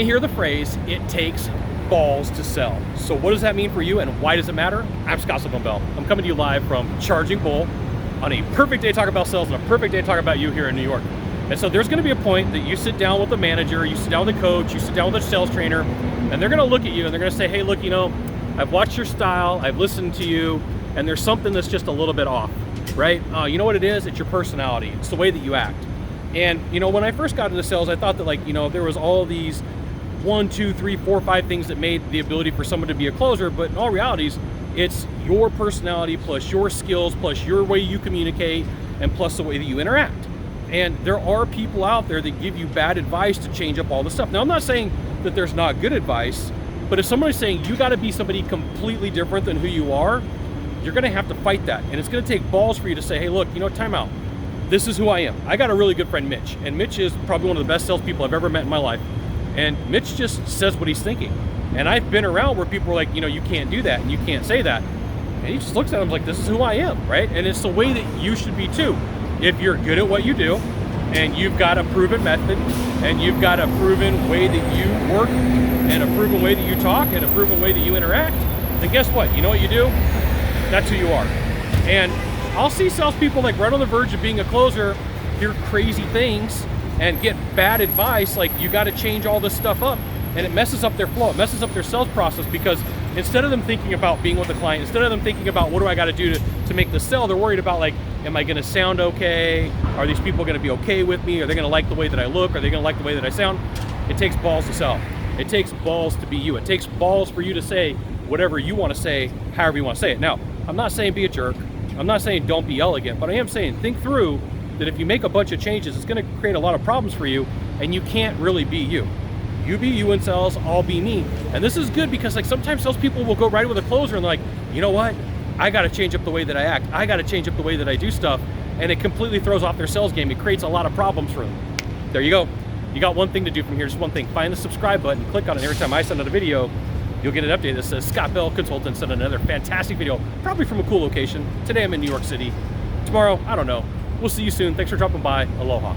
may hear the phrase, it takes balls to sell. So what does that mean for you and why does it matter? I'm Sylvan Bell. I'm coming to you live from Charging Bull on a perfect day to talk about sales and a perfect day to talk about you here in New York. And so there's gonna be a point that you sit down with a manager, you sit down with a coach, you sit down with a sales trainer, and they're gonna look at you and they're gonna say, hey, look, I've watched your style, I've listened to you, and there's something that's just a little bit off, right? You know what it is? It's your personality. It's the way that you act. And when I first got into sales, I thought that there was all these 1, 2, 3, 4, 5 things that made the ability for someone to be a closer, but in all realities, it's your personality plus your skills plus your way you communicate and plus the way that you interact. And there are people out there that give you bad advice to change up all the stuff. Now, I'm not saying that there's not good advice, but if somebody's saying you gotta be somebody completely different than who you are, you're gonna have to fight that. And it's gonna take balls for you to say, hey, look, time out. This is who I am. I got a really good friend, Mitch, and Mitch is probably one of the best salespeople I've ever met in my life. And Mitch just says what he's thinking. And I've been around where people are like, you can't do that and you can't say that. And he just looks at him like, this is who I am, right? And it's the way that you should be too. If you're good at what you do, and you've got a proven method, and you've got a proven way that you work, and a proven way that you talk, and a proven way that you interact, then guess what? You know what you do? That's who you are. And I'll see salespeople right on the verge of being a closer, hear crazy things, and get bad advice, like you gotta change all this stuff up, and it messes up their flow, it messes up their sales process, because instead of them thinking about being with the client, instead of them thinking about what do I gotta do to make the sell, they're worried about am I gonna sound okay? Are these people gonna be okay with me? Are they gonna like the way that I look? Are they gonna like the way that I sound? It takes balls to sell. It takes balls to be you. It takes balls for you to say whatever you wanna say, however you wanna say it. Now, I'm not saying be a jerk. I'm not saying don't be elegant, but I am saying think through that if you make a bunch of changes, it's gonna create a lot of problems for you, and you can't really be you. You be you in sales, I'll be me. And this is good because sometimes salespeople will go right with a closer and they're like, you know what? I gotta change up the way that I act. I gotta change up the way that I do stuff. And it completely throws off their sales game. It creates a lot of problems for them. There you go. You got one thing to do from here, just one thing. Find the subscribe button, click on it. Every time I send out a video, you'll get an update that says Scott Bell Consultant sent another fantastic video, probably from a cool location. Today I'm in New York City. Tomorrow, I don't know. We'll see you soon. Thanks for dropping by. Aloha.